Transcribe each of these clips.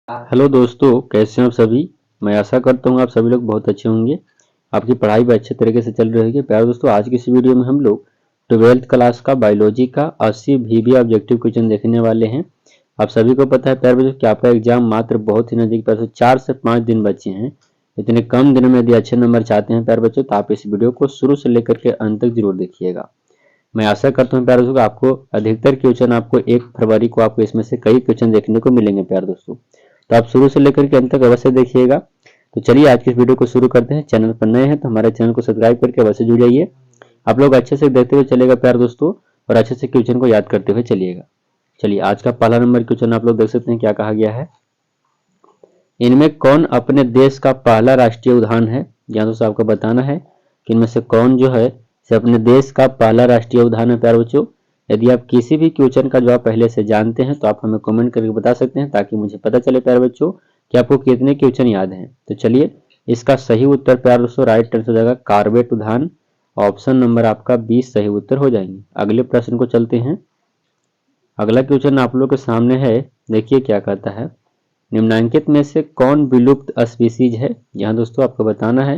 Hello दोस्तों, कैसे हैं आप सभी। मैं आशा करता हूँ आप सभी लोग बहुत अच्छे होंगे। आपकी पढ़ाई भी अच्छे तरीके से चल रही है। प्यारे दोस्तों, आज की इस वीडियो में हम लोग 12th क्लास का बायोलॉजी का 80 VB ऑब्जेक्टिव क्वेश्चन देखने वाले हैं। आप सभी को पता है प्यारे दोस्तों कि आपका एग्जाम मात्र बहुत ही नजदीक, प्यारे दोस्तों 4 से 5 दिन बचे हैं। इतने कम दिनों में यदि अच्छे नंबर चाहते हैं प्यारे बच्चों, तो आप इस वीडियो को शुरू से लेकर के अंत तक जरूर देखिएगा। मैं आशा करता हूँ प्यारे दोस्तों आपको अधिकतर क्वेश्चन आपको 1 फरवरी को आपको इसमें से कई क्वेश्चन देखने को मिलेंगे प्यारे दोस्तों। तो आप शुरू से लेकर के अंत तक अवश्य देखिएगा। तो चलिए आज की इस वीडियो को शुरू करते हैं। चैनल पर नए हैं तो हमारे चैनल को सब्सक्राइब करके अवश्य जुड़ जाइए। आप लोग अच्छे से देखते हुए चलेगा प्यारे दोस्तों, और अच्छे से क्वेश्चन को याद करते हुए चलिएगा। चलिए आज का पहला नंबर क्वेश्चन आप लोग देख सकते हैं क्या कहा गया है। इनमें कौन अपने देश का पहला राष्ट्रीय उद्यान है। यहाँ दोस्तों आपको बताना है कि इनमें से कौन जो है से अपने देश का पहला राष्ट्रीय उद्यान है प्यारे बच्चों। यदि आप किसी भी क्वेश्चन का जवाब पहले से जानते हैं तो आप हमें कमेंट करके बता सकते हैं, ताकि मुझे पता चले प्यारे बच्चों कि आपको कितने क्वेश्चन याद हैं। तो चलिए इसका सही उत्तर प्यारे दोस्तों राइट आंसर हो जाएगा कार्बेट उद्यान। ऑप्शन नंबर आपका 20 सही उत्तर हो जाएंगे। अगले प्रश्न को चलते हैं। अगला क्वेश्चन आप लोग के सामने है, देखिए क्या कहता है। निम्नांकित में से कौन विलुप्त स्पीसीज है। यहाँ दोस्तों आपको बताना है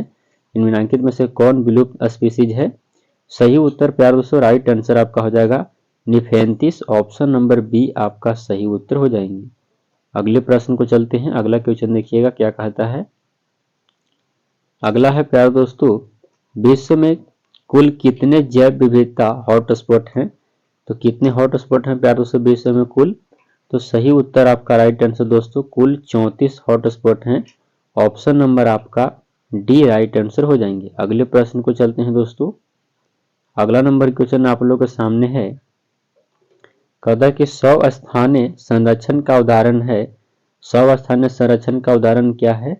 निम्नांकित में से कौन विलुप्त स्पीसीज है। सही उत्तर प्यारे दोस्तों राइट आंसर आपका हो जाएगा निफेंथिस। ऑप्शन नंबर बी आपका सही उत्तर हो जाएंगे। अगले प्रश्न को चलते हैं। अगला क्वेश्चन देखिएगा क्या कहता है। अगला है प्यारे दोस्तों, विश्व में कुल कितने जैव विविधता हॉटस्पॉट हैं। तो कितने हॉटस्पॉट हैं प्यारे दोस्तों विश्व में कुल। तो सही उत्तर आपका राइट आंसर दोस्तों कुल 34 हॉटस्पॉट हैं। ऑप्शन नंबर आपका डी राइट आंसर हो जाएंगे। अगले प्रश्न को चलते हैं दोस्तों। अगला नंबर क्वेश्चन आप लोगों के सामने है, कहता है कि स्वस्थानीय संरक्षण का उदाहरण है। स्वस्थानीय संरक्षण का उदाहरण क्या है।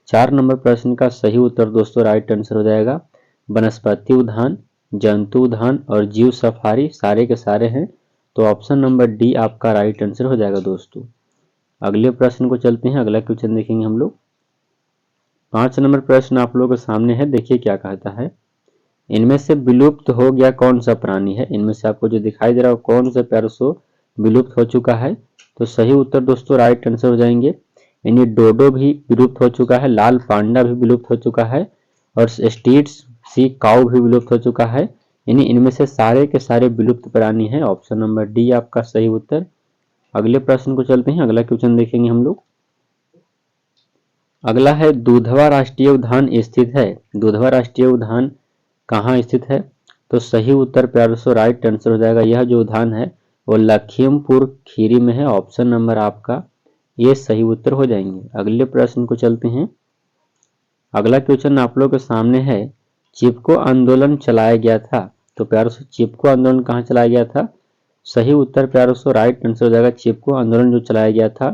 4 नंबर प्रश्न का सही उत्तर दोस्तों राइट आंसर हो जाएगा वनस्पति उद्यान, जंतु उद्यान और जीव सफारी सारे के सारे हैं। तो ऑप्शन नंबर डी आपका राइट आंसर हो जाएगा दोस्तों। अगले प्रश्न को चलते हैं। अगला क्वेश्चन देखेंगे हम लोग। 5 नंबर प्रश्न आप लोगों के सामने है, देखिए क्या कहता है। इनमें से विलुप्त हो गया कौन सा प्राणी है। इनमें से आपको जो दिखाई दे रहा है कौन सा प्यारे सो विलुप्त हो चुका है। तो सही उत्तर दोस्तों राइट आंसर हो जाएंगे। यानी डोडो भी विलुप्त हो चुका है, लाल पांडा भी विलुप्त हो चुका है, और स्ट्रीट्स सी काऊ भी विलुप्त हो चुका है। यानी इनमें से सारे के सारे विलुप्त प्राणी हैं। ऑप्शन नंबर डी आपका सही उत्तर। अगले प्रश्न को चलते हैं। अगला क्वेश्चन देखेंगे हम लोग। अगला है दुधवा राष्ट्रीय उद्यान स्थित है। दुधवा राष्ट्रीय उद्यान कहाँ स्थित है। तो सही उत्तर प्यारे दोस्तों राइट आंसर हो जाएगा, यह जो उद्यान है वो लखीमपुर खीरी में है। ऑप्शन नंबर आपका ये सही उत्तर हो जाएंगे। अगले प्रश्न को चलते हैं। अगला क्वेश्चन आप लोग के सामने है, चिपको आंदोलन चलाया गया था। तो प्यारे दोस्तों चिपको आंदोलन कहाँ चलाया गया था। सही उत्तर प्यारे दोस्तों राइट आंसर हो जाएगा चिपको आंदोलन जो चलाया गया था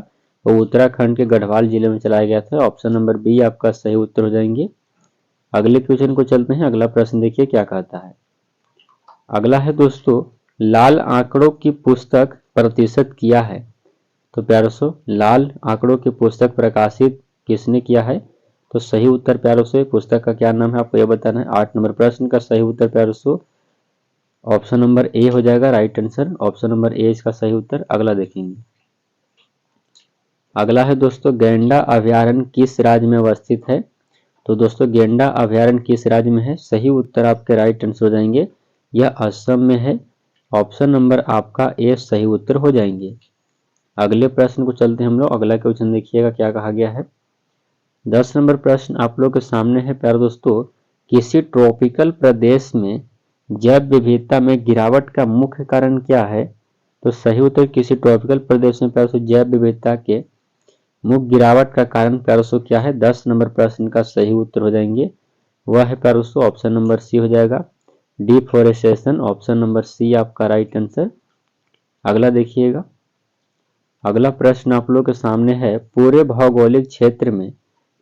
वो उत्तराखंड के गढ़वाल जिले में चलाया गया था। ऑप्शन नंबर बी आपका सही उत्तर हो जाएंगे। अगले क्वेश्चन को चलते हैं। अगला प्रश्न देखिए क्या कहता है। अगला है दोस्तों, लाल आंकड़ों की पुस्तक प्रतिशत किया है। तो प्यारे दोस्तों लाल आंकड़ों की पुस्तक प्रकाशित किसने किया है। तो सही उत्तर प्यारे दोस्तों पुस्तक का क्या नाम है आपको यह बताना है। 8 नंबर प्रश्न का सही उत्तर प्यारे दोस्तों ऑप्शन नंबर ए हो जाएगा right answer. Option number A इसका सही उत्तर। अगला देखेंगे। अगला है दोस्तों, गैंडा अभ्यारण्य किस राज्य में अवस्थित है। तो दोस्तों गैंडा अभ्यारण्य किस राज्य में है। सही उत्तर आपके राइट आंसर हो जाएंगे, यह असम में है। ऑप्शन नंबर आपका ए सही उत्तर हो जाएंगे। अगले प्रश्न को चलते हैं हम लोग। अगला क्वेश्चन देखिएगा क्या कहा गया है। 10 नंबर प्रश्न आप लोग के सामने है प्यारे दोस्तों, किसी ट्रॉपिकल प्रदेश में जैव विविधता में गिरावट का मुख्य कारण क्या है। तो सही उत्तर किसी ट्रॉपिकल प्रदेश में प्यारे दोस्तों जैव विविधता के मुख्य गिरावट का कारण प्यारे दोस्तों क्या है। 10 नंबर प्रश्न का सही उत्तर हो जाएंगे, वह है प्यारे दोस्तों ऑप्शन नंबर सी हो जाएगा डिफोरेस्टेशन। ऑप्शन नंबर सी आपका राइट आंसर। अगला देखिएगा। अगला प्रश्न आप लोग के सामने है, पूरे भौगोलिक क्षेत्र में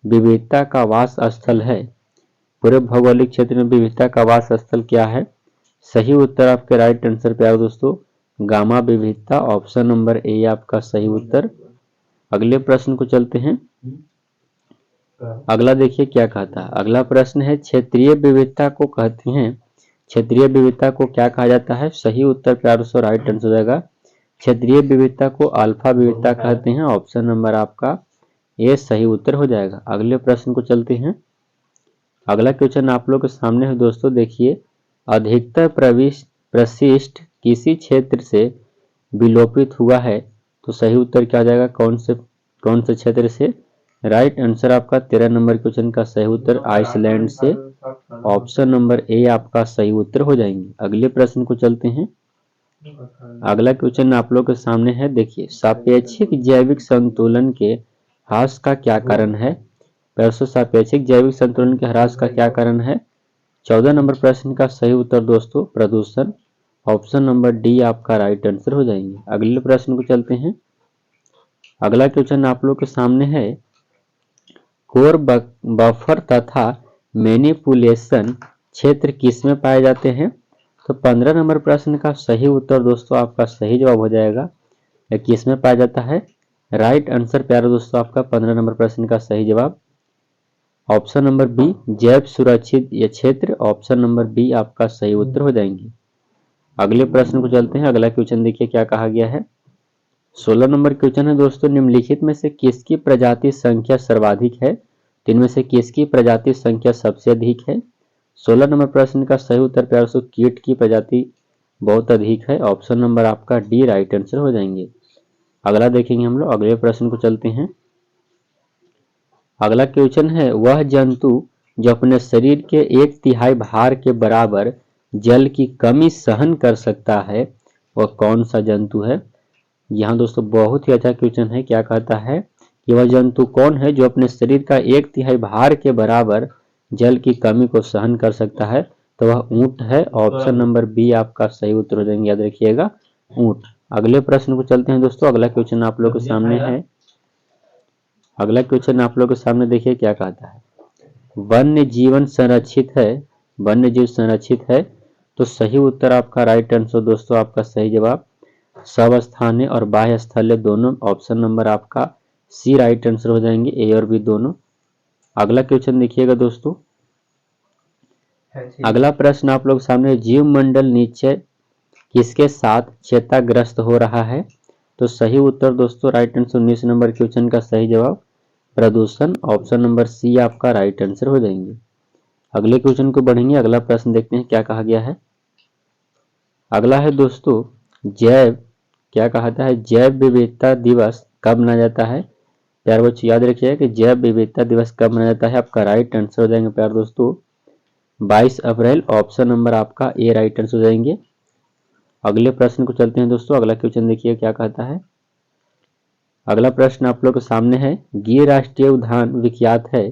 विविधता का वास स्थल है। पूरे भौगोलिक क्षेत्र में विविधता का वास स्थल क्या है। सही उत्तर आपके राइट आंसर प्यारे दोस्तों गामा विविधता। ऑप्शन नंबर ए आपका सही उत्तर। अगले प्रश्न को चलते हैं। अगला देखिए क्या कहता है। अगला प्रश्न है, क्षेत्रीय विविधता को कहते हैं, क्षेत्रीय विविधता को क्या कहा जाता है। सही उत्तर प्यारे दोस्तों राइट आंसर हो जाएगा क्षेत्रीय विविधता को अल्फा विविधता कहते हैं। ऑप्शन नंबर आपका ए सही उत्तर हो जाएगा। अगले प्रश्न को चलते हैं। अगला क्वेश्चन आप लोग के सामने है दोस्तों, देखिए अधिकतर प्रशिष्ट किसी क्षेत्र से विलोपित हुआ है, तो सही उत्तर क्या हो जाएगा, कौन से क्षेत्र से। राइट आंसर आपका 13 नंबर क्वेश्चन का सही उत्तर आइसलैंड से, ऑप्शन नंबर ए आपका सही उत्तर हो जाएंगे। अगले प्रश्न को चलते हैं। अगला क्वेश्चन आप लोग के सामने है, देखिए सापेक्षिक जैविक संतुलन के ह्रास का क्या कारण है। दोस्तों सापेक्षिक जैविक संतुलन के ह्रास का क्या कारण है। 14 नंबर प्रश्न का सही उत्तर दोस्तों प्रदूषण, ऑप्शन नंबर डी आपका राइट आंसर हो जाएंगे। अगले प्रश्न को चलते हैं। अगला क्वेश्चन आप लोग के सामने है, कोर बफर तथा मैनिपुलेशन क्षेत्र किसमें पाए जाते हैं। तो 15 नंबर प्रश्न का सही उत्तर दोस्तों आपका सही जवाब हो जाएगा, किसमें पाया जाता है। राइट आंसर प्यारे दोस्तों आपका 15 नंबर प्रश्न का सही जवाब ऑप्शन नंबर बी जैव सुरक्षित ये क्षेत्र, ऑप्शन नंबर बी आपका सही उत्तर हो जाएंगे। अगले प्रश्न को चलते हैं। अगला क्वेश्चन देखिए क्या कहा गया है। 16 नंबर क्वेश्चन है दोस्तों, निम्नलिखित में से किसकी प्रजाति संख्या सर्वाधिक है। तो इनमें से किसकी प्रजाति संख्या सबसे अधिक है। 16 नंबर प्रश्न का सही उत्तर प्यारे दोस्तों कीट की प्रजाति बहुत अधिक है, ऑप्शन नंबर आपका डी राइट आंसर हो जाएंगे। अगला देखेंगे हम लोग। अगले प्रश्न को चलते हैं। अगला क्वेश्चन है, वह जंतु जो अपने शरीर के 1/3 भार के बराबर जल की कमी सहन कर सकता है, वह कौन सा जंतु है। यहाँ दोस्तों बहुत ही अच्छा क्वेश्चन है। क्या कहता है कि वह जंतु कौन है जो अपने शरीर का 1/3 भार के बराबर जल की कमी को सहन कर सकता है, तो वह ऊंट है, ऑप्शन नंबर बी आपका सही उत्तर हो जाएंगे, याद रखिएगा ऊंट। अगले प्रश्न को चलते हैं दोस्तों। अगला क्वेश्चन आप लोग के सामने है। अगला क्वेश्चन आप लोग के सामने देखिए क्या कहता है, वन्य जीवन संरक्षित है, वन्य जीव संरक्षित है, तो सही उत्तर आपका राइट आंसर दोस्तों आपका सही जवाब स्वस्थानीय और बाह्य स्थल दोनों, ऑप्शन नंबर आपका सी राइट आंसर हो जाएंगे, ए और बी दोनों। अगला क्वेश्चन देखिएगा दोस्तों। अगला प्रश्न आप लोग सामने, जीव मंडल नीचे किसके साथ चेताग्रस्त हो रहा है। तो सही उत्तर दोस्तों राइट आंसर 19 नंबर क्वेश्चन का सही जवाब प्रदूषण, ऑप्शन नंबर सी आपका राइट आंसर हो जाएंगे। अगले क्वेश्चन को बढ़ेंगे। अगला प्रश्न देखते हैं क्या कहा गया है। अगला है दोस्तों, जैव क्या कहता है, जैव विविधता दिवस कब मनाया जाता है। प्यारे बच्चों याद रखिएगा कि जैव विविधता दिवस कब मनाया जाता है, आपका राइट आंसर हो जाएंगे प्यारे दोस्तों 22 अप्रैल, ऑप्शन नंबर आपका ए राइट आंसर हो जाएंगे। अगले प्रश्न को चलते हैं दोस्तों। अगला क्वेश्चन देखिए क्या कहता है। अगला प्रश्न आप लोग के सामने है, गिर राष्ट्रीय उद्यान विख्यात है,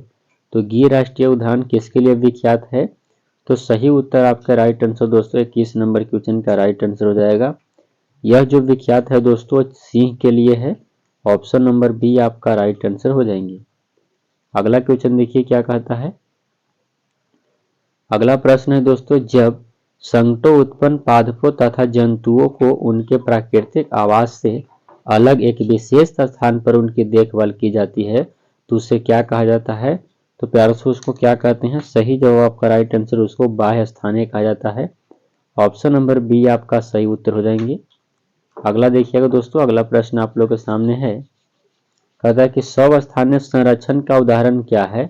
तो गिर राष्ट्रीय उद्यान किसके लिए विख्यात है। तो सही उत्तर आपका राइट आंसर दोस्तों 21 नंबर क्वेश्चन का राइट आंसर हो जाएगा। यह जो विख्यात है दोस्तों सिंह के लिए है, ऑप्शन नंबर बी आपका राइट आंसर हो जाएंगे। अगला क्वेश्चन देखिए क्या कहता है। अगला प्रश्न है दोस्तों, जब संकटों उत्पन्न पादपों तथा जंतुओं को उनके प्राकृतिक आवास से अलग एक विशेष स्थान पर उनकी देखभाल की जाती है, तो उसे क्या कहा जाता है। तो प्यारे से उसको क्या कहते हैं, सही जवाब आपका राइट आंसर उसको बाह्य स्थानीय कहा जाता है, ऑप्शन नंबर बी आपका सही उत्तर हो जाएंगे। अगला देखिएगा दोस्तों। अगला प्रश्न आप लोग के सामने है, कहता है कि स्वस्थानीय संरक्षण का उदाहरण क्या है।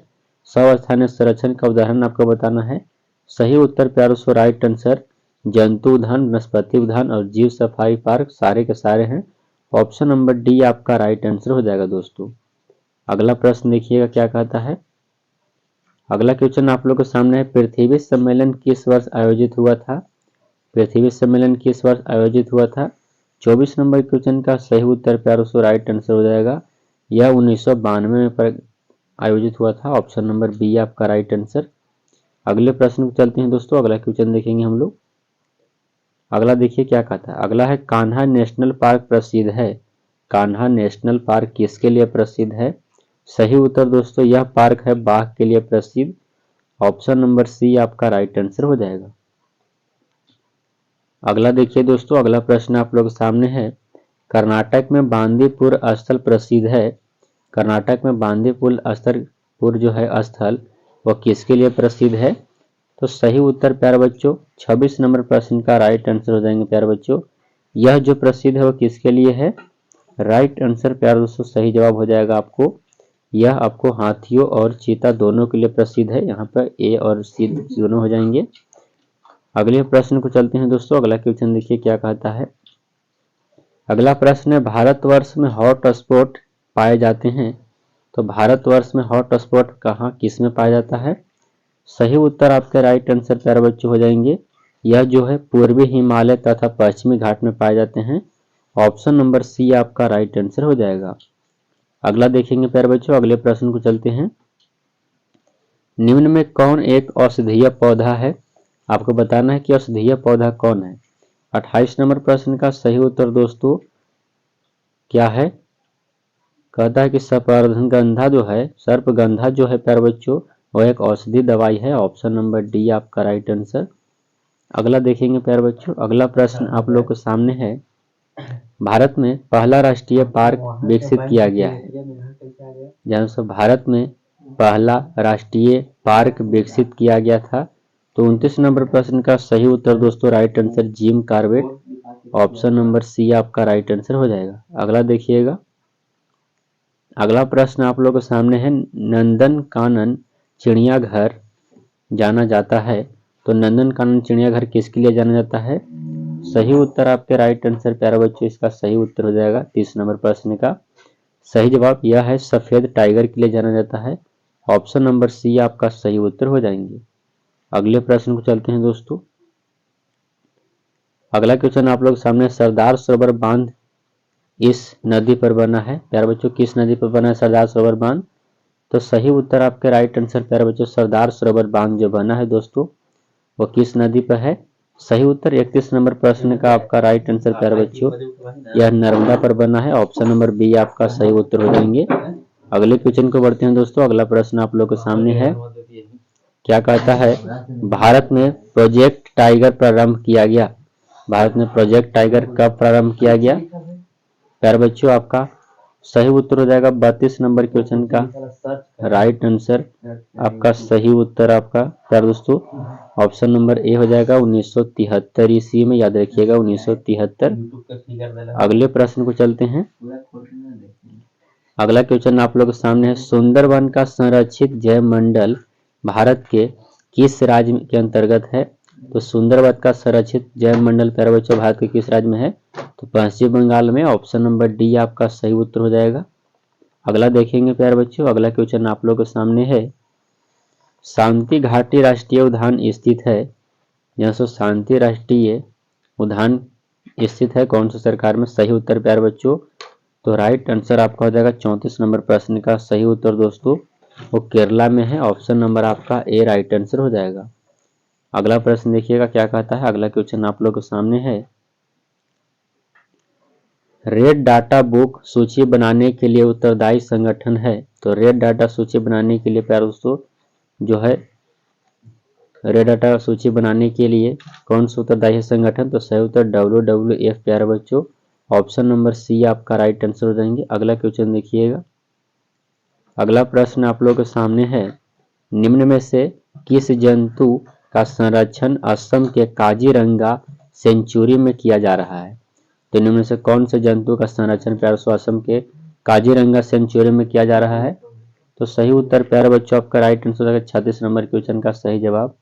स्वस्थानीय संरक्षण का उदाहरण आपको बताना है। सही उत्तर प्यारे से राइट आंसर जंतु उद्यान, वनस्पति उद्यान और जीव सफारी पार्क सारे के सारे हैं, ऑप्शन नंबर डी आपका राइट आंसर हो जाएगा दोस्तों। अगला प्रश्न देखिएगा क्या कहता है। अगला क्वेश्चन आप लोग के सामने है, पृथ्वी सम्मेलन किस वर्ष आयोजित हुआ था। पृथ्वी सम्मेलन किस वर्ष आयोजित हुआ था। 24 नंबर क्वेश्चन का सही उत्तर प्यारे से राइट आंसर हो जाएगा, यह 1992 में पर आयोजित हुआ था, ऑप्शन नंबर बी आपका राइट आंसर। अगले प्रश्न को चलते हैं दोस्तों। अगला क्वेश्चन देखेंगे हम लोग। अगला देखिए क्या कहता है। अगला है, कान्हा नेशनल पार्क प्रसिद्ध है, कान्हा नेशनल पार्क किसके लिए प्रसिद्ध है। सही उत्तर दोस्तों यह पार्क है बाघ के लिए प्रसिद्ध, ऑप्शन नंबर सी आपका राइट आंसर हो जाएगा। अगला देखिए दोस्तों। अगला प्रश्न आप लोग सामने है, कर्नाटक में बांदीपुर स्थल प्रसिद्ध है, कर्नाटक में बांदीपुर स्थल जो है स्थल वह किसके लिए प्रसिद्ध है। तो सही उत्तर प्यारे बच्चों 26 नंबर प्रश्न का राइट आंसर हो जाएंगे प्यारे बच्चों, यह जो प्रसिद्ध है वह किसके लिए है। राइट आंसर प्यारे दोस्तों सही जवाब हो जाएगा आपको यह आपको हाथियों और चीता दोनों के लिए प्रसिद्ध है। यहाँ पर ए और सी दोनों हो जाएंगे। अगले प्रश्न को चलते हैं दोस्तों। अगला क्वेश्चन देखिए क्या कहता है। अगला प्रश्न है, भारतवर्ष में हॉट स्पॉट पाए जाते हैं। तो भारतवर्ष में हॉट स्पॉट कहाँ किस में पाया जाता है? सही उत्तर आपके राइट आंसर प्यारे बच्चों हो जाएंगे। यह जो है पूर्वी हिमालय तथा पश्चिमी घाट में पाए जाते हैं। ऑप्शन नंबर सी आपका राइट आंसर हो जाएगा। अगला देखेंगे प्यारे बच्चों। अगले प्रश्न को चलते हैं। निम्न में कौन एक औषधीय पौधा है? आपको बताना है कि औषधीय पौधा कौन है। 28 नंबर प्रश्न का सही उत्तर दोस्तों क्या है? कहता है कि सर्पगंधा जो है प्यारे बच्चों वह एक औषधि दवाई है। ऑप्शन नंबर डी आपका राइट आंसर। अगला देखेंगे प्यारे बच्चों। अगला प्रश्न आप लोग के सामने है, भारत में पहला राष्ट्रीय पार्क विकसित किया गया है। जहाँ से भारत में पहला राष्ट्रीय पार्क विकसित किया गया था। तो 29 नंबर प्रश्न का सही उत्तर दोस्तों right answer Jim Corbett. Option number C आपका राइट आंसर हो जाएगा। अगला देखिएगा। अगला प्रश्न आप लोगों के सामने है, नंदनकानन चिड़ियाघर जाना जाता है। तो नंदनकानन चिड़ियाघर किसके लिए जाना जाता है? सही उत्तर आपके राइट आंसर प्यारे बच्चों इसका सही उत्तर हो जाएगा। 30 नंबर प्रश्न का सही जवाब यह है, सफेद टाइगर के लिए जाना जाता है। ऑप्शन नंबर सी आपका सही उत्तर हो जाएंगे। अगले प्रश्न को चलते हैं दोस्तों। अगला क्वेश्चन आप लोग सामने, सरदार सरोवर बांध इस नदी पर बना है। प्यारे बच्चों किस नदी पर बना है सरदार सरोवर बांध? तो सही उत्तर आपके राइट आंसर प्यारे बच्चों सरदार सरोवर बांध जो बना है दोस्तों वो किस नदी पर है? सही उत्तर 31 नंबर प्रश्न का आपका राइट आंसर प्यारे बच्चों यह नर्मदा पर बना है। ऑप्शन नंबर बी आपका सही उत्तर हो जाएंगे। अगले क्वेश्चन को बढ़ते हैं दोस्तों। अगला प्रश्न आप लोग के सामने है, क्या कहता है, भारत में प्रोजेक्ट टाइगर प्रारंभ किया गया। भारत में प्रोजेक्ट टाइगर कब प्रारंभ किया गया? प्यारे बच्चों आपका सही उत्तर हो जाएगा 32 नंबर क्वेश्चन का राइट आंसर आपका सही उत्तर आपका प्यारे दोस्तों ऑप्शन नंबर ए हो जाएगा 1973 ईस्वी में। याद रखिएगा 1973। अगले प्रश्न को चलते हैं। अगला क्वेश्चन आप लोग के सामने है, सुंदरवन का संरक्षित जैव मंडल भारत के किस राज्य के अंतर्गत है? तो सुंदरवन का संरक्षित जैव मंडल प्यारे बच्चों भारत के किस राज्य में है? तो पश्चिम बंगाल में। ऑप्शन नंबर डी आपका सही उत्तर हो जाएगा। अगला देखेंगे प्यारे बच्चों। अगला क्वेश्चन आप लोग के सामने है, शांति घाटी राष्ट्रीय उद्यान स्थित है। यहाँ से शांति राष्ट्रीय उद्यान स्थित है कौन सी सरकार में? सही उत्तर प्यारे बच्चों तो राइट आंसर आपका हो जाएगा 34 नंबर प्रश्न का सही उत्तर दोस्तों वो केरला में है। ऑप्शन नंबर आपका ए राइट आंसर हो जाएगा। अगला प्रश्न देखिएगा क्या कहता है। अगला क्वेश्चन आप लोग के सामने है, रेड डाटा बुक सूची बनाने के लिए उत्तरदायी संगठन है। तो रेड डाटा सूची बनाने के लिए प्यारे दोस्तों जो है रेड डाटा सूची बनाने के लिए कौन सा उत्तरदायी है संगठन? तो सही उत्तर WWF प्यारे बच्चों ऑप्शन नंबर सी आपका राइट आंसर हो जाएंगे। अगला क्वेश्चन देखिएगा। अगला प्रश्न आप लोगों के सामने है, निम्न में से किस जंतु का संरक्षण असम के काजीरंगा सेंचुरी में किया जा रहा है? तो निम्न में से कौन से जंतु का संरक्षण प्यारे बच्चों असम के काजीरंगा सेंचुरी में किया जा रहा है? तो सही उत्तर प्यारे बच्चों आपका राइट आंसर है 36 नंबर क्वेश्चन का सही जवाब।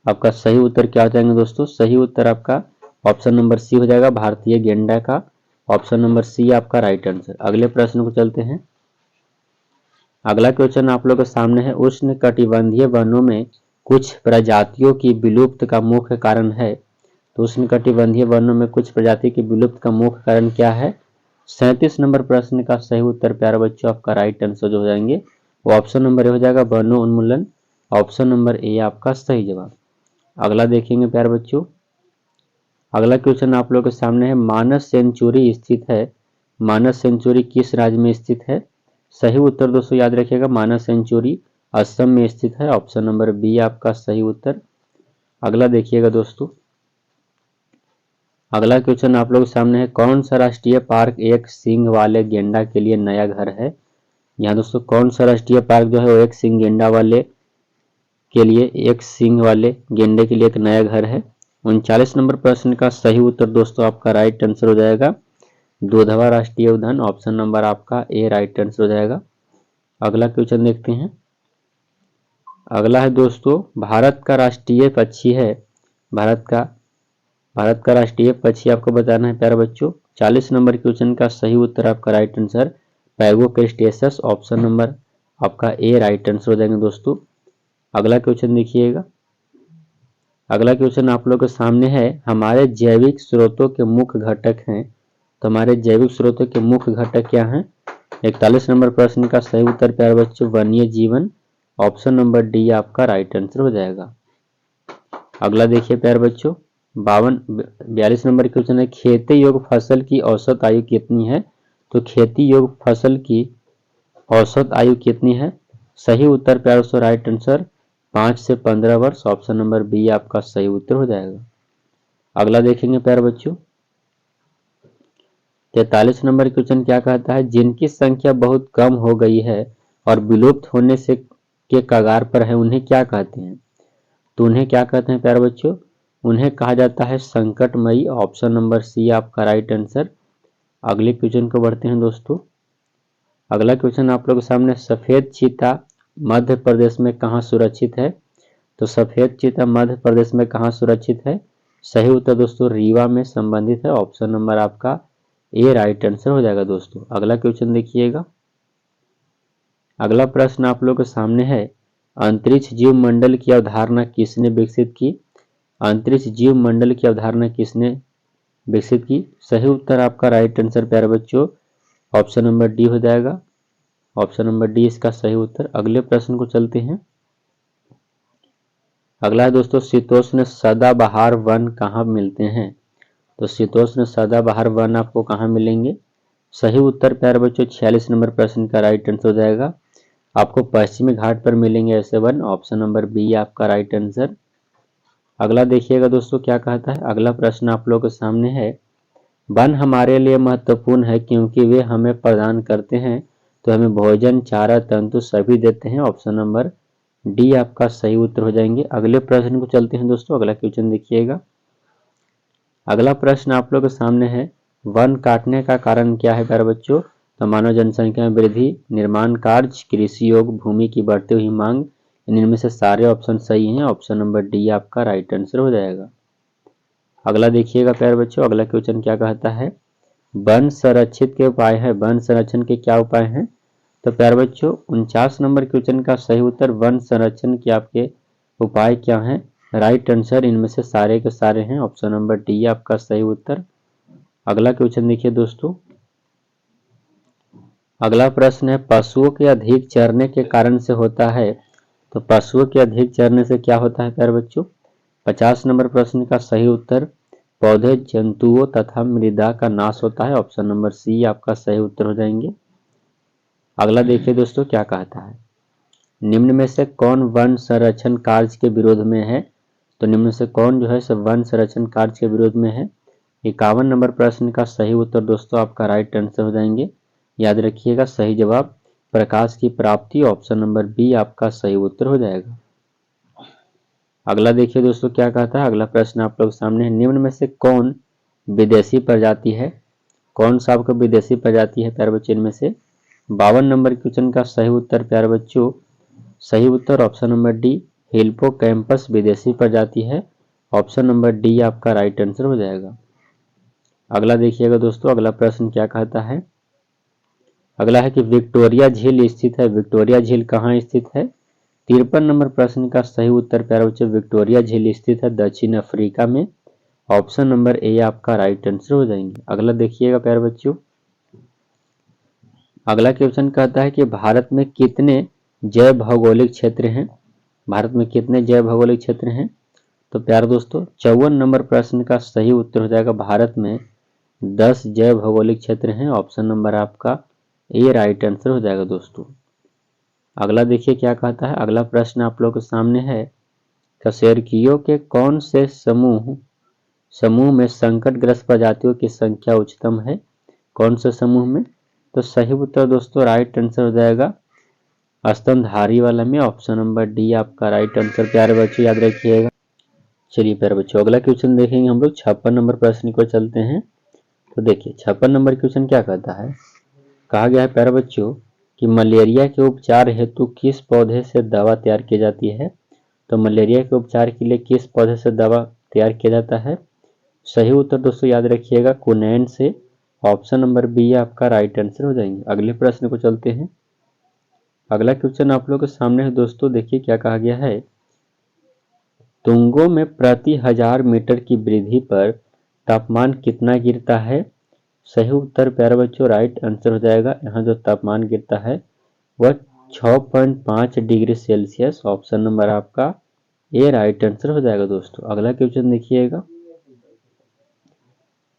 आपका सही उत्तर क्या हो जाएंगे दोस्तों? सही उत्तर आपका ऑप्शन नंबर सी हो जाएगा भारतीय गेंडा का। ऑप्शन नंबर सी आपका राइट आंसर। अगले प्रश्न को चलते हैं। अगला क्वेश्चन आप लोगों के सामने है, उष्ण कटिबंधीय वनों में कुछ प्रजातियों की विलुप्त का मुख्य कारण है। तो उष्ण कटिबंधीय वनों में कुछ प्रजाति की विलुप्त का मुख्य कारण क्या है? 37 नंबर प्रश्न का सही उत्तर प्यारे बच्चों आपका राइट आंसर जो हो जाएंगे वो ऑप्शन नंबर ए हो जाएगा वनों उन्मूलन। ऑप्शन नंबर ए आपका सही जवाब। अगला देखेंगे प्यारे बच्चों। अगला क्वेश्चन आप लोगों के सामने है, मानस सेंचुरी स्थित है। मानस सेंचुरी किस राज्य में स्थित है? सही उत्तर दोस्तों याद रखिएगा मानस सेंचुरी असम में स्थित है। ऑप्शन नंबर बी आपका सही उत्तर। अगला देखिएगा दोस्तों। अगला क्वेश्चन आप लोगों के सामने है, कौन सा राष्ट्रीय पार्क एक सींग वाले गेंडा के लिए नया घर है? यहाँ दोस्तों कौन सा राष्ट्रीय पार्क जो है वो एक सींग गेंडा वाले के लिए एक सींग वाले गेंडे के लिए एक नया घर है। 39 नंबर प्रश्न का सही उत्तर दोस्तों आपका राइट आंसर हो जाएगा दूधवा राष्ट्रीय उद्यान, ऑप्शन नंबर आपका ए राइट आंसर हो जाएगा। अगला क्वेश्चन देखते हैं। अगला है दोस्तों, भारत का राष्ट्रीय पक्षी है, भारत का राष्ट्रीय पक्षी आपको बताना है प्यारे बच्चों। 40 नंबर क्वेश्चन का सही उत्तर आपका राइट आंसर पैगोकेस्टेसस, ऑप्शन नंबर आपका ए राइट आंसर हो जाएंगे दोस्तों। अगला क्वेश्चन देखिएगा। अगला क्वेश्चन आप लोगों के सामने है, हमारे जैविक स्रोतों के मुख्य घटक हैं। तो हमारे जैविक स्रोतों के मुख्य घटक क्या हैं? 41 नंबर प्रश्न का सही उत्तर प्यारे बच्चों वन्य जीवन, ऑप्शन नंबर डी आपका राइट आंसर हो जाएगा। अगला देखिए प्यारे बच्चों, 42 नंबर क्वेश्चन है, खेती योग्य फसल की औसत आयु कितनी है? तो खेती योग्य फसल की औसत आयु कितनी है? सही उत्तर प्यारे बच्चों राइट आंसर 5 से 15 वर्ष, ऑप्शन नंबर बी आपका सही उत्तर हो जाएगा। अगला देखेंगे प्यारे बच्चों, 43 नंबर क्वेश्चन क्या कहता है, जिनकी संख्या बहुत कम हो गई है और विलुप्त होने से के कगार पर है, उन्हें क्या कहते हैं? तो उन्हें क्या कहते हैं प्यारे बच्चों? उन्हें कहा जाता है संकटमयी, ऑप्शन नंबर सी आपका राइट आंसर। अगले क्वेश्चन को बढ़ते हैं दोस्तों। अगला क्वेश्चन आप लोगों के सामने, सफेद चीता मध्य प्रदेश में कहाँ सुरक्षित है? तो सफेद चीता मध्य प्रदेश में कहाँ सुरक्षित है? सही उत्तर दोस्तों रीवा में संबंधित है, ऑप्शन नंबर आपका ए राइट आंसर हो जाएगा दोस्तों। अगला क्वेश्चन देखिएगा। अगला प्रश्न आप लोगों के सामने है, अंतरिक्ष जीव मंडल की अवधारणा किसने विकसित की? अंतरिक्ष जीव मंडल की अवधारणा किसने विकसित की? सही उत्तर आपका राइट आंसर प्यारे बच्चों ऑप्शन नंबर डी हो जाएगा, ऑप्शन नंबर डी इसका सही उत्तर। अगले प्रश्न को चलते हैं। अगला है दोस्तों, शीतोष्ण सदाबहार वन कहाँ मिलते हैं? तो शीतोष्ण सदाबहार वन आपको कहाँ मिलेंगे? सही उत्तर प्यारे बच्चों 46 नंबर प्रश्न का राइट आंसर हो जाएगा, आपको पश्चिमी घाट पर मिलेंगे ऐसे वन, ऑप्शन नंबर बी आपका राइट आंसर। अगला देखिएगा दोस्तों क्या कहता है। अगला प्रश्न आप लोगों के सामने है, वन हमारे लिए महत्वपूर्ण है क्योंकि वे हमें प्रदान करते हैं, तो हमें भोजन, चारा, तंतु सभी देते हैं, ऑप्शन नंबर डी आपका सही उत्तर हो जाएंगे। अगले प्रश्न को चलते हैं दोस्तों। अगला क्वेश्चन देखिएगा। अगला प्रश्न आप लोगों के सामने है, वन काटने का कारण क्या है प्यारे बच्चों? तो मानव जनसंख्या में वृद्धि, निर्माण कार्य, कृषि योग, भूमि की बढ़ती हुई मांग, इनमें से सारे ऑप्शन सही हैं, ऑप्शन नंबर डी आपका राइट आंसर हो जाएगा। अगला देखिएगा प्यारे बच्चों। अगला क्वेश्चन क्या कहता है, वन संरक्षित के उपाय है, वन संरक्षण के क्या उपाय हैं? तो प्यारे बच्चों 49 नंबर क्वेश्चन का सही उत्तर वन संरक्षण के आपके उपाय क्या हैं? राइट आंसर इनमें से सारे के सारे हैं, ऑप्शन नंबर डी आपका सही उत्तर। अगला क्वेश्चन देखिए दोस्तों। अगला प्रश्न है, पशुओं के अधिक चरने के कारण से होता है, तो पशुओं के अधिक चरने से क्या होता है प्यारे बच्चों? 50 नंबर प्रश्न का सही उत्तर पौधे, जंतुओं तथा मृदा का नाश होता है, ऑप्शन नंबर सी आपका सही उत्तर हो जाएंगे। अगला देखिए दोस्तों क्या कहता है, निम्न में से कौन वन संरक्षण कार्य के विरोध में है? तो निम्न से कौन जो है सब वन संरक्षण कार्य के विरोध में है? 51 नंबर प्रश्न का सही उत्तर दोस्तों आपका राइट आंसर हो जाएंगे। याद रखिएगा सही जवाब प्रकाश की प्राप्ति, ऑप्शन नंबर बी आपका सही उत्तर हो जाएगा। अगला देखिए दोस्तों क्या कहता है। अगला प्रश्न आप लोग सामने है, निम्न में से कौन विदेशी प्रजाति है? कौन सा आपका विदेशी प्रजाति है प्यारे बच्चों इनमें से? 52 नंबर क्वेश्चन का सही उत्तर प्यारे बच्चों, सही उत्तर ऑप्शन नंबर डी हिप्पोकैम्पस विदेशी प्रजाति है, ऑप्शन नंबर डी आपका राइट आंसर हो जाएगा। अगला देखिएगा दोस्तों। अगला प्रश्न क्या कहता है। अगला है कि विक्टोरिया झील स्थित है, विक्टोरिया झील कहाँ स्थित है? 53 नंबर प्रश्न का सही उत्तर प्यारे बच्चों विक्टोरिया झील स्थित है दक्षिण अफ्रीका में, ऑप्शन नंबर ए आपका राइट आंसर हो जाएंगे। अगला देखिएगा प्यारे बच्चों। अगला क्वेश्चन कहता है कि भारत में कितने जैव भौगोलिक क्षेत्र हैं? भारत में कितने जैव भौगोलिक क्षेत्र हैं? तो प्यारे दोस्तों 54 नंबर प्रश्न का सही उत्तर हो जाएगा, भारत में 10 जैव भौगोलिक क्षेत्र हैं, ऑप्शन नंबर आपका ए राइट आंसर हो जाएगा दोस्तों। अगला देखिए क्या कहता है। अगला प्रश्न आप लोग के सामने है, कशेरुकियों के कौन से समूह में संकटग्रस्त प्रजातियों की संख्या उच्चतम है? कौन से समूह में? तो सही उत्तर दोस्तों राइट आंसर हो जाएगा स्तनधारी वाला में, ऑप्शन नंबर डी आपका राइट आंसर प्यारे बच्चों याद रखिएगा। चलिए प्यारे बच्चों अगला क्वेश्चन देखेंगे हम लोग 56 नंबर प्रश्न को चलते हैं। तो देखिए 56 नंबर क्वेश्चन क्या कहता है, कहा गया है प्यारे बच्चों कि मलेरिया के उपचार हेतु किस पौधे से दवा तैयार की जाती है। तो मलेरिया के उपचार के लिए किस पौधे से दवा तैयार किया जाता है। सही उत्तर दोस्तों याद रखिएगा कुनैन से। ऑप्शन नंबर बी आपका राइट आंसर हो जाएंगे। अगले प्रश्न को चलते हैं। अगला क्वेश्चन आप लोगों के सामने है दोस्तों, देखिए क्या कहा गया है। तुंगों में प्रति 1000 मीटर की वृद्धि पर तापमान कितना गिरता है। सही उत्तर प्यारे बच्चों राइट आंसर हो जाएगा। यहाँ जो तापमान गिरता है वह 6.5 डिग्री सेल्सियस। ऑप्शन नंबर आपका ए राइट आंसर हो जाएगा दोस्तों। अगला क्वेश्चन देखिएगा।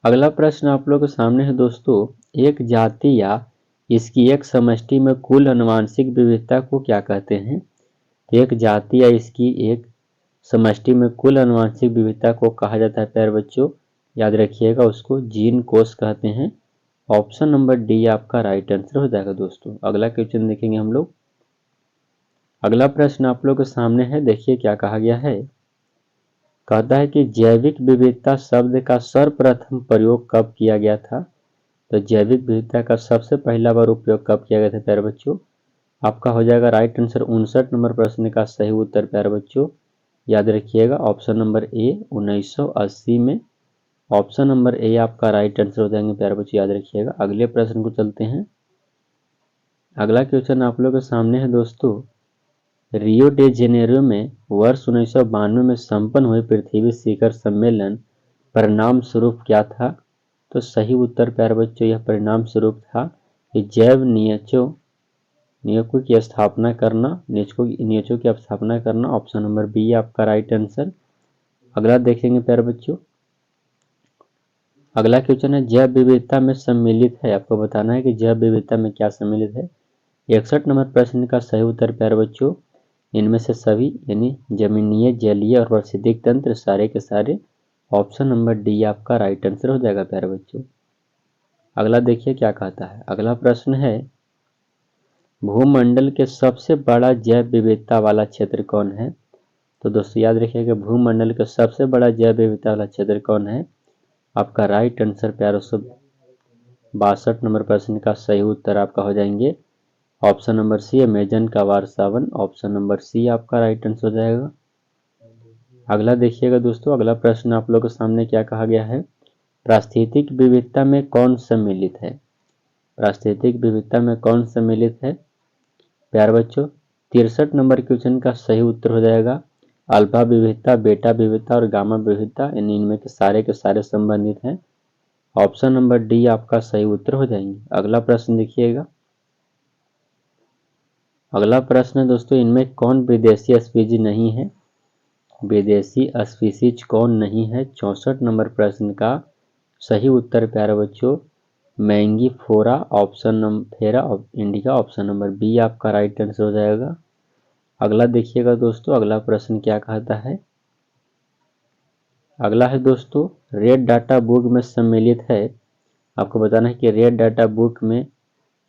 अगला प्रश्न आप लोगों के सामने है दोस्तों, एक जाति या इसकी एक समष्टि में कुल आनुवंशिक विविधता को क्या कहते हैं। एक जाति या इसकी एक समष्टि में कुल आनुवंशिक विविधता को कहा जाता है प्यारे बच्चों, याद रखिएगा उसको जीन कोष कहते हैं। ऑप्शन नंबर डी आपका राइट आंसर हो जाएगा दोस्तों। अगला क्वेश्चन देखेंगे हम लोग। अगला प्रश्न आप लोग के सामने है, देखिए क्या कहा गया है। कहता है कि जैविक विविधता शब्द का सर्वप्रथम प्रयोग कब किया गया था। तो जैविक विविधता का सबसे पहला बार उपयोग कब किया गया था प्यारे बच्चों। आपका हो जाएगा राइट आंसर 59 नंबर प्रश्न का सही उत्तर प्यारे बच्चों याद रखिएगा ऑप्शन नंबर ए 1980 में। ऑप्शन नंबर ए आपका राइट आंसर हो जाएंगे प्यारे बच्चों, याद रखिएगा। अगले प्रश्न को चलते हैं। अगला क्वेश्चन आप लोगों के सामने है दोस्तों, रियो डे जेनेरो में वर्ष 1992 में संपन्न हुए पृथ्वी शिखर सम्मेलन परिणाम स्वरूप क्या था। तो सही उत्तर प्यारे बच्चों यह परिणाम स्वरूप था कि जैव नियमों की स्थापना करना, नियमों की स्थापना करना। ऑप्शन नंबर बी आपका राइट आंसर। अगला देखेंगे प्यारे बच्चों। अगला क्वेश्चन है जैव विविधता में सम्मिलित है, आपको बताना है कि जैव विविधता में क्या सम्मिलित है। 61 नंबर प्रश्न का सही उत्तर प्यारे बच्चों इनमें से सभी, यानी जमीनीय, जलीय और पारिस्थितिक तंत्र सारे के सारे। ऑप्शन नंबर डी आपका राइट आंसर हो जाएगा प्यारे बच्चों। अगला देखिए क्या कहता है। अगला प्रश्न है भूमंडल के सबसे बड़ा जैव विविधता वाला क्षेत्र कौन है। तो दोस्तों याद रखिएगा भूमंडल का सबसे बड़ा जैव विविधता वाला क्षेत्र कौन है। आपका राइट आंसर प्यारे 62 नंबर प्रश्न का सही उत्तर आपका हो जाएंगे ऑप्शन नंबर सी अमेजन का वारसावन। ऑप्शन नंबर सी आपका राइट आंसर हो जाएगा। अगला देखिएगा दोस्तों। अगला प्रश्न आप लोगों के सामने क्या कहा गया है, पारिस्थितिक विविधता में कौन सम्मिलित है। पारिस्थितिक विविधता में कौन सम्मिलित है प्यारे बच्चों। 63 नंबर क्वेश्चन का सही उत्तर हो जाएगा अल्फा विविधता, बेटा विविधता और गामा विविधता, यानी इनमें के सारे संबंधित हैं। ऑप्शन नंबर डी आपका सही उत्तर हो जाएंगे। अगला प्रश्न देखिएगा। अगला प्रश्न है दोस्तों, इनमें कौन विदेशी स्पीशीज नहीं है। विदेशी स्पीशीज कौन नहीं है। 64 नंबर प्रश्न का सही उत्तर प्यारे बच्चों मैंगीफोरा, ऑप्शन नंबर फेरा इंडिका। ऑप्शन नंबर बी आपका राइट आंसर हो जाएगा। अगला देखिएगा दोस्तों। अगला प्रश्न क्या कहता है। अगला है दोस्तों रेड डाटा बुक में सम्मिलित है, आपको बताना है कि रेड डाटा बुक में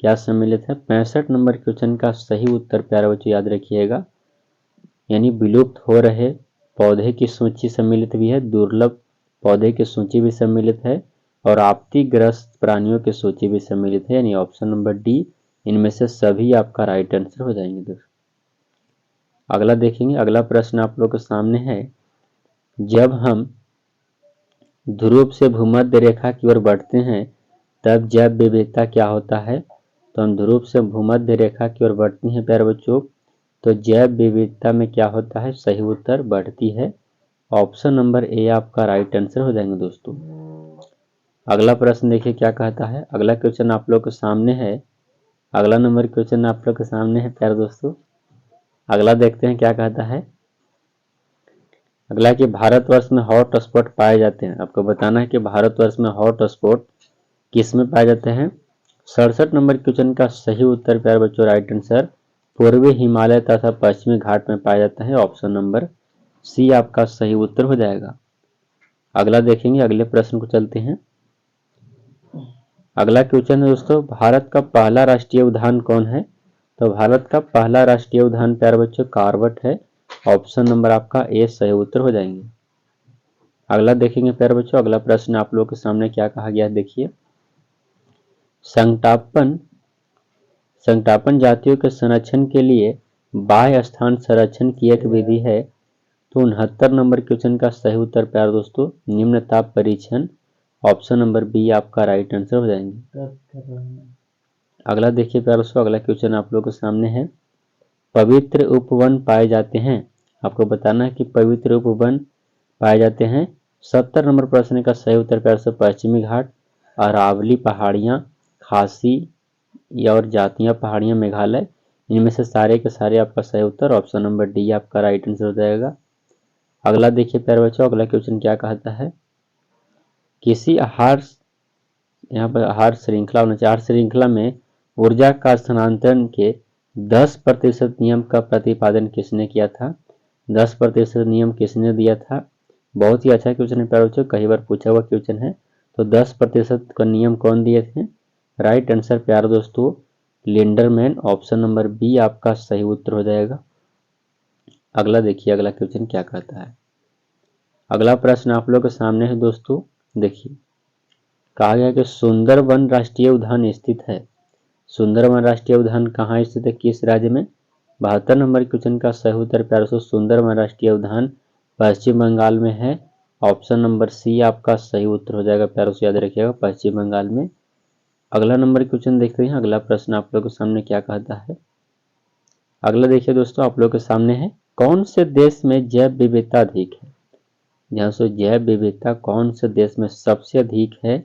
क्या सम्मिलित है। 65 नंबर क्वेश्चन का सही उत्तर प्यारे बच्चों याद रखिएगा, यानी विलुप्त हो रहे पौधे की सूची सम्मिलित भी है, दुर्लभ पौधे की सूची भी सम्मिलित है और आपत्तिग्रस्त प्राणियों की सूची भी सम्मिलित है, यानी ऑप्शन नंबर डी इनमें से सभी आपका राइट आंसर हो जाएंगे दोस्तों। अगला देखेंगे। अगला प्रश्न आप लोग के सामने है, जब हम ध्रुव से भूमध्य रेखा की ओर बढ़ते हैं तब जैव विविधता क्या होता है। तो हम ध्रुव से भूमध्य रेखा की ओर बढ़ती हैं प्यारे बच्चों, तो जैव विविधता में क्या होता है, सही उत्तर बढ़ती है। ऑप्शन नंबर ए आपका राइट आंसर हो जाएंगे दोस्तों। अगला प्रश्न देखिए क्या कहता है। अगला क्वेश्चन आप लोग के सामने है। अगला नंबर क्वेश्चन आप लोग के सामने है प्यारे दोस्तों। अगला देखते हैं क्या कहता है। अगला कि भारतवर्ष में हॉट स्पॉट पाए जाते हैं, आपको बताना है कि भारतवर्ष में हॉट स्पॉट किस में पाए जाते हैं। 67 नंबर क्वेश्चन का सही उत्तर प्यारे बच्चों राइट आंसर पूर्वी हिमालय तथा पश्चिमी घाट में पाया जाता है। ऑप्शन नंबर सी आपका सही उत्तर हो जाएगा। अगला देखेंगे। अगले प्रश्न को चलते हैं। अगला क्वेश्चन है दोस्तों, भारत का पहला राष्ट्रीय उद्यान कौन है। तो भारत का पहला राष्ट्रीय उद्यान प्यारे बच्चों कार्बेट है। ऑप्शन नंबर आपका ए सही उत्तर हो जाएंगे। अगला देखेंगे प्यारे बच्चों, अगला प्रश्न आप लोगों के सामने क्या कहा गया है देखिए। संटापन जातियों के संरक्षण के लिए बाह्य स्थान संरक्षण की एक विधि है। तो 69 नंबर क्वेश्चन का सही उत्तर प्यारे दोस्तों निम्न ताप परीक्षण, ऑप्शन नंबर बी आपका राइट आंसर हो जाएंगे। अगला देखिए प्यारे दोस्तों, अगला क्वेश्चन आप लोगों के सामने है। पवित्र उपवन पाए जाते हैं, आपको बताना है कि पवित्र उपवन पाए जाते हैं। 70 नंबर प्रश्न का सही उत्तर प्यारे दोस्तों पश्चिमी घाट, अरावली पहाड़ियाँ, खासी और जातियाँ पहाड़ियाँ मेघालय, इनमें से सारे के सारे आपका सही उत्तर ऑप्शन नंबर डी आपका राइट आंसर हो जाएगा। अगला देखिए प्यारे बच्चों, अगला क्वेश्चन क्या कहता है। किसी आहार, यहाँ पर आहार श्रृंखला होना चाहिए, आहार श्रृंखला में ऊर्जा का स्थानांतरण के 10% नियम का प्रतिपादन किसने किया था। 10% नियम किसने दिया था। बहुत ही अच्छा क्वेश्चन है प्यारे बच्चों, कई बार पूछा हुआ क्वेश्चन है। तो 10% का नियम कौन दिए थे। राइट आंसर प्यारे दोस्तों लिंडरमैन, ऑप्शन नंबर बी आपका सही उत्तर हो जाएगा। अगला देखिए, अगला क्वेश्चन क्या कहता है। अगला प्रश्न आप लोग के सामने है दोस्तों, देखिए कहा गया कि सुंदरवन राष्ट्रीय उद्यान स्थित है। सुंदरवन राष्ट्रीय उद्यान कहाँ स्थित है, किस राज्य में। 72 नंबर क्वेश्चन का सही उत्तर प्यारे दोस्तों सुंदरवन राष्ट्रीय उद्यान पश्चिम बंगाल में है, ऑप्शन नंबर सी आपका सही उत्तर हो जाएगा प्यारे दोस्तों, याद रखिएगा पश्चिम बंगाल में। अगला नंबर क्वेश्चन देखते हैं, अगला प्रश्न आप लोग के सामने क्या कहता है। अगला देखिए दोस्तों आप लोग के सामने है, कौन से देश में जैव विविधता अधिक है। यहाँ से जैव विविधता कौन से देश में सबसे अधिक है।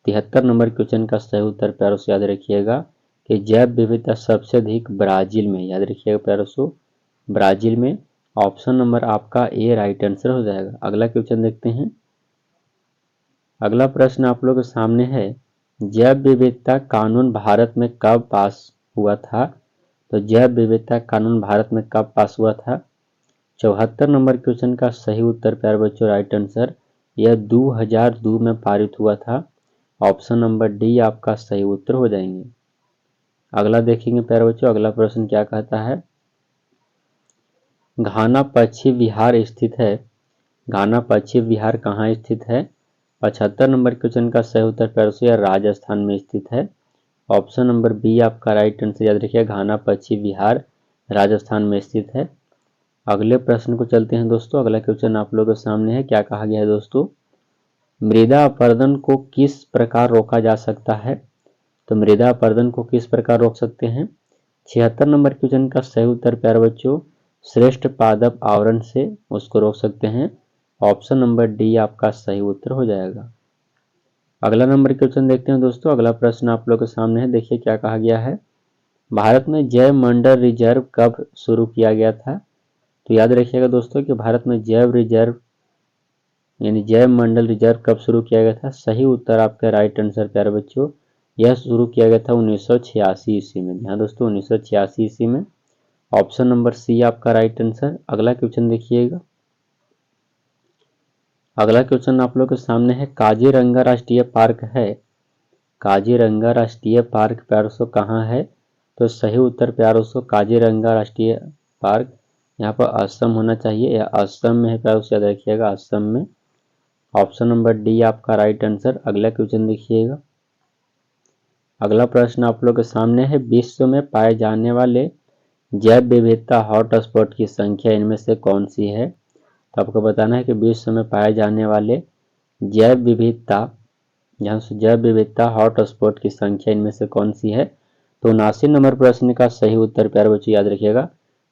73 नंबर क्वेश्चन का सही उत्तर प्यारों से याद रखिएगा कि जैव विविधता सबसे अधिक ब्राजील में, याद रखिएगा प्यारों से ब्राजील में, ऑप्शन नंबर आपका ए राइट आंसर हो जाएगा। अगला क्वेश्चन देखते हैं, अगला प्रश्न आप लोग के सामने है, जैव विविधता कानून भारत में कब पास हुआ था। तो जैव विविधता कानून भारत में कब पास हुआ था। 74 नंबर क्वेश्चन का सही उत्तर प्यारे बच्चों राइट आंसर, यह 2002 में पारित हुआ था, ऑप्शन नंबर डी आपका सही उत्तर हो जाएंगे। अगला देखेंगे प्यारे बच्चों, अगला प्रश्न क्या कहता है। घाना पश्चिम बिहार स्थित है। घाना पश्चिम बिहार कहाँ स्थित है। 75 नंबर क्वेश्चन का सही उत्तर प्यारे बच्चों राजस्थान में स्थित है, ऑप्शन नंबर बी आपका राइट आंसर, याद रखिए घाना पश्चिम बिहार राजस्थान में स्थित है। अगले प्रश्न को चलते हैं दोस्तों, अगला क्वेश्चन आप लोगों के सामने है, क्या कहा गया है दोस्तों। मृदा अपरदन को किस प्रकार रोका जा सकता है। तो मृदा अपरदन को किस प्रकार रोक सकते हैं। 76 नंबर क्वेश्चन का सही उत्तर प्यारे बच्चों श्रेष्ठ पादप आवरण से उसको रोक सकते हैं, ऑप्शन नंबर डी आपका सही उत्तर हो जाएगा। अगला नंबर क्वेश्चन देखते हैं दोस्तों, अगला प्रश्न आप लोग के सामने है, देखिए क्या कहा गया है। भारत में जैव मंडल रिजर्व कब शुरू किया गया था। तो याद रखिएगा दोस्तों कि भारत में जैव रिजर्व यानी जैव मंडल रिजर्व कब शुरू किया गया था। सही उत्तर आपका राइट आंसर प्यारे बच्चों, यह शुरू किया गया था 1986 ईस्वी में। हाँ दोस्तों 1986 ईस्वी में, ऑप्शन नंबर सी आपका राइट आंसर। अगला क्वेश्चन देखिएगा, अगला क्वेश्चन आप लोग के सामने है, काजीरंगा राष्ट्रीय पार्क है। काजीरंगा राष्ट्रीय पार्क प्यारों कहाँ है। तो सही उत्तर प्यारों काजीरंगा राष्ट्रीय पार्क यहाँ पर असम होना चाहिए, या असम में है प्यारों, याद रखिएगा असम में, ऑप्शन नंबर डी आपका राइट आंसर। अगला क्वेश्चन देखिएगा, अगला प्रश्न आप लोग के सामने है, विश्व में पाए जाने वाले जैव विविधता हॉटस्पॉट की संख्या इनमें से कौन सी है। तो आपको बताना है कि विश्व में पाए जाने वाले जैव विविधता, यहाँ से जैव विविधता हॉटस्पॉट की संख्या इनमें से कौन सी है। तो 79 नंबर प्रश्न का सही उत्तर प्यारे बच्चों याद रखिएगा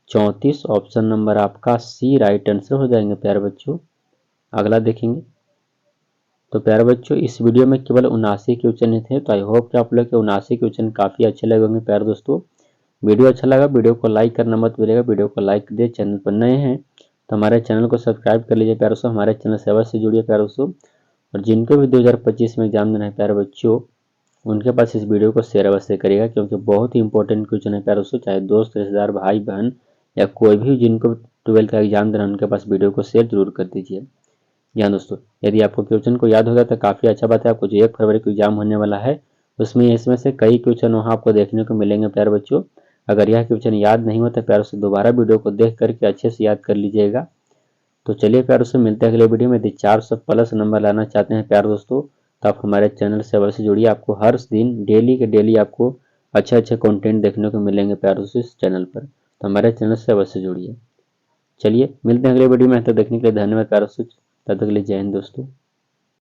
34, ऑप्शन नंबर आपका सी राइट आंसर हो जाएंगे प्यारे बच्चों। अगला देखेंगे, तो प्यारे बच्चों इस वीडियो में केवल 79 क्वेश्चन थे। तो आई होप कि आप लोग के 79 क्वेश्चन काफ़ी अच्छे लगे होंगे प्यारे दोस्तों। वीडियो अच्छा लगा वीडियो को लाइक करना मत भूलिएगा, वीडियो को लाइक दे, चैनल पर नए हैं तो हमारे चैनल को सब्सक्राइब कर लीजिए प्यारे दोस्तों, हमारे चैनल से अवश्य जुड़िए प्यारे दोस्तों। और जिनको भी 2025 में एग्जाम देना है प्यारे बच्चों, उनके पास इस वीडियो को शेयर अवश्य करिएगा, क्योंकि बहुत ही इंपॉर्टेंट क्वेश्चन है प्यारे दोस्तों। चाहे दोस्त रिश्तेदार भाई बहन या कोई भी जिनको 12 का एग्जाम देना है उनके पास वीडियो को शेयर जरूर कर दीजिए। जी हाँ दोस्तों, यदि आपको क्वेश्चन को याद होगा तो काफ़ी अच्छा बात है। आपको जो 1 फरवरी को एग्जाम होने वाला है उसमें इसमें से कई क्वेश्चन वहाँ आपको देखने को मिलेंगे प्यारे बच्चों। अगर यह क्वेश्चन याद नहीं होता प्यारे से दोबारा वीडियो को देख करके अच्छे से याद कर लीजिएगा। तो चलिए प्यार दोस्तों, मिलते हैं अगले वीडियो में। यदि 400+ नंबर लाना चाहते हैं प्यार दोस्तों, तो आप हमारे चैनल से अवश्य जुड़िए। आपको हर दिन डेली के डेली आपको अच्छे अच्छे कंटेंट देखने को मिलेंगे प्यार दोस्तों इस चैनल पर, तो हमारे चैनल से अवश्य जुड़िए। चलिए मिलते हैं अगले वीडियो में, तब तक देखने के लिए धन्यवाद प्यार दोस्तों। तब तक के लिए जय हिंद दोस्तों।